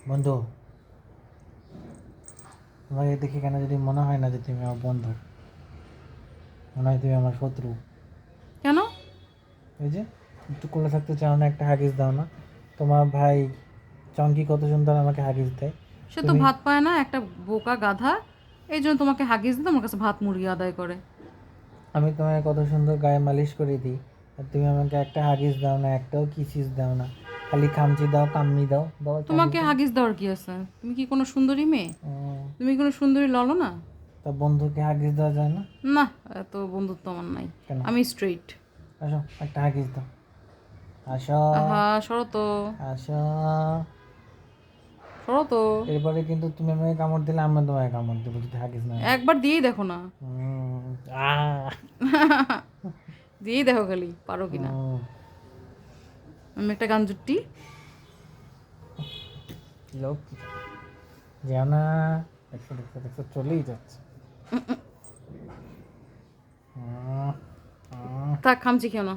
বন্ধু, তোমাকে দেখে কেন যদি মনে হয় না যে তুমি আমার বন্ধু, মনে হয় তুমি আমার শত্রু। কেন? এই যে একটু কোলে থাকতে চাও না, একটা হাগিস দাও না। তোমার ভাই চঙ্কি কত সুন্দর আমাকে হাগিস দেয়। সে তো তুমি, ভাত পায় না, একটা বোকা গাধা। এই জন্য তোমাকে হাগিস দিতে আমার কাছে ভাত মুরগি আদায় করে। আমি তোমাকে কত সুন্দর গায়ে মালিশ করে দিই, আর তুমি আমাকে একটা হাগিস দাও না, একটাও কিসিস দাও না। খালি খামচি দাও, কাম্মি দাও, দাও একটা হাগিস তোমাকে দাও। হাগিস দেওয়ার কি আছে? তুমি কি কোনো সুন্দরী মেয়ে? তুমি কি কোনো সুন্দরী ললো না? তা বন্ধুকে হাগিস দেওয়া যায় না? না, এত বন্ধুত্ব আমার নাই। কেন? আমি স্ট্রেইট। আসো একটা হাগিস দাও। আসো, আহা, সরো তো। আসো। সরো তো। এরপরে কিন্তু তুমি আমাকে কামড় দিলে আমি তোমাকে কামড় দেবো যদি হাগিস না দাও। একবার দিয়েই দেখো না। হুম, আহ, দিয়েই দেখো খালি পারো কিনা। হুম, আমি একটা গান জুটি। লোক যেও না। দেখছো দেখছো দেখছো, চলেই যাচ্ছে। হুম, হুম। থাক, খামচি খেও না।